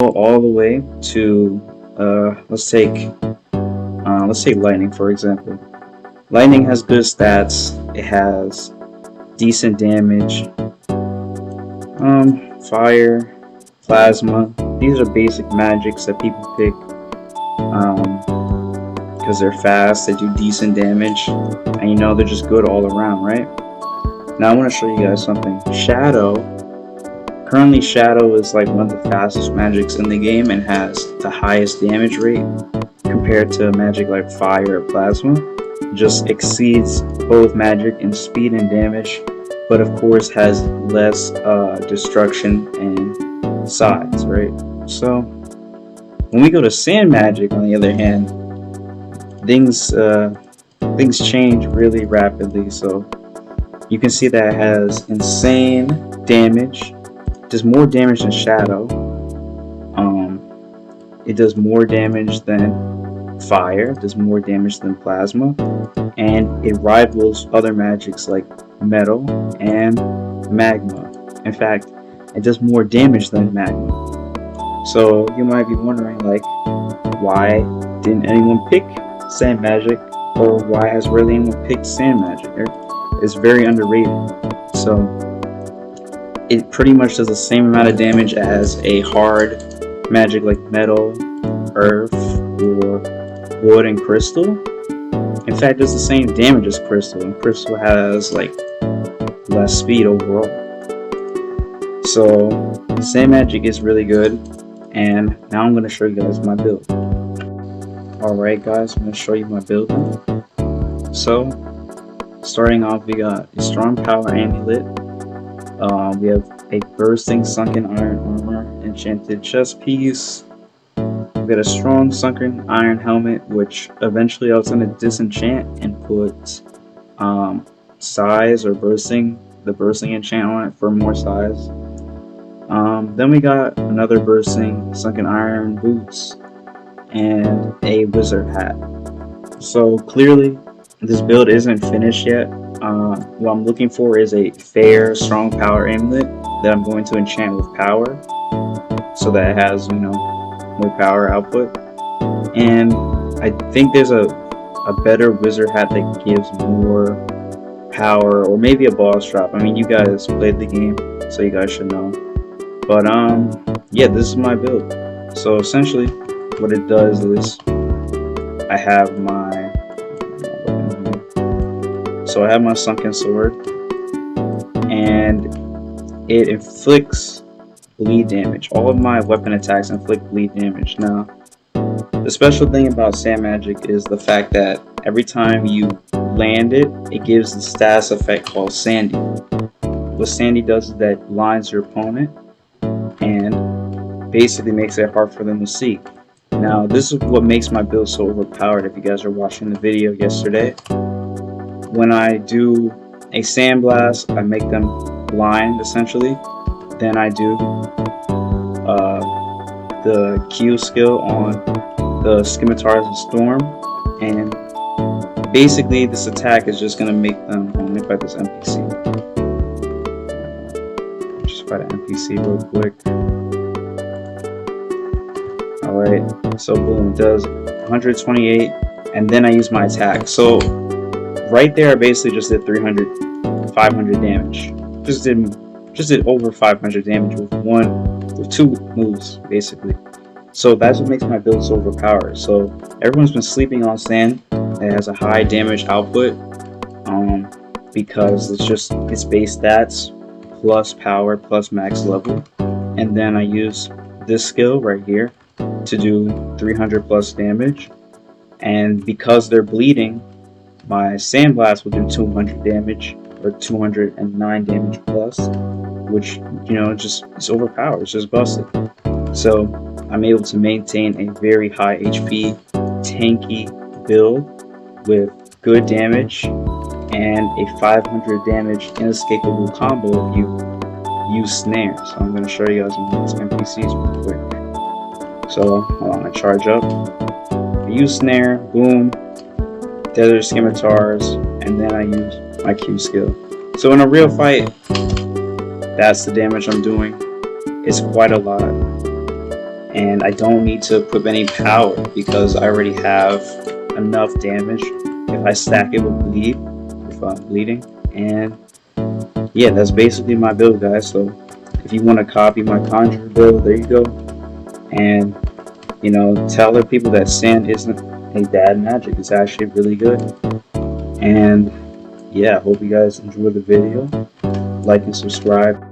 Go all the way to let's take lightning for example. Lightning has good stats. It has decent damage. Fire, plasma. These are basic magics that people pick because they're fast. They do decent damage, and you know they're just good all around, right? Now I want to show you guys something. Shadow. Currently, Shadow is like one of the fastest magics in the game and has the highest damage rate compared to magic like Fire or Plasma. It just exceeds both magic in speed and damage, but of course has less destruction and size, right? So when we go to Sand Magic, on the other hand, things change really rapidly. So you can see that it has insane damage. It does more damage than Shadow. It does more damage than Fire. It does more damage than Plasma, and it rivals other magics like Metal and Magma. In fact, it does more damage than Magma. So you might be wondering, like, why didn't anyone pick Sand Magic, or why has really anyone picked Sand Magic? It's very underrated. So it pretty much does the same amount of damage as a hard magic like Metal, Earth, or Wood and Crystal. In fact, it does the same damage as Crystal, and Crystal has like less speed overall. So Sand Magic is really good, and now I'm going to show you guys my build. Alright guys, I'm going to show you my build now. So starting off, we got a strong power amulet. We have a bursting sunken iron armor, enchanted chest piece. We got a strong sunken iron helmet, which eventually I was going to disenchant and put size or the bursting enchant on it for more size. Then we got another bursting sunken iron boots and a wizard hat. So clearly this build isn't finished yet. What I'm looking for is a fair strong power amulet that I'm going to enchant with power, so that it has, you know, more power output. And I think there's a better wizard hat that gives more power, or maybe a boss drop. I mean, you guys played the game, so you guys should know. But yeah, this is my build. So essentially what it does is I have my sunken sword, and it inflicts bleed damage. All of my weapon attacks inflict bleed damage. Now, the special thing about Sand Magic is the fact that every time you land it, it gives the status effect called Sandy. What Sandy does is that blinds your opponent and basically makes it hard for them to see. Now, this is what makes my build so overpowered. If you guys are watching the video yesterday, when I do a sand blast, I make them blind essentially. Then I do the Q skill on the Scimitars of Storm, and basically this attack is just gonna make them. Let me fight this NPC. Just fight an NPC real quick. Alright, so boom, it does 128, and then I use my attack. So right there, I basically just did 500 damage. Just did over 500 damage with two moves, basically. So that's what makes my build so overpowered. So everyone's been sleeping on Sand. It has a high damage output, because it's base stats plus power plus max level, and then I use this skill right here to do 300 plus damage. And because they're bleeding, my Sand Blast will do 200 damage, or 209 damage plus, which, you know, it's overpowered, it's just busted. So I'm able to maintain a very high HP, tanky build with good damage and a 500 damage inescapable combo if you use Snare. So I'm going to show you guys these NPCs real quick. So hold on, I charge up, I use Snare, boom, Desert Scimitars, and then I use my Q skill. So in a real fight, that's the damage I'm doing. It's quite a lot. and I don't need to equip any power because I already have enough damage if I stack it with bleed, if I'm bleeding. And yeah, that's basically my build, guys. So if you want to copy my conjure build, there you go. And you know, tell other people that sand isn't a bad magic. It's actually really good. And yeah, I hope you guys enjoy the video. Like and subscribe.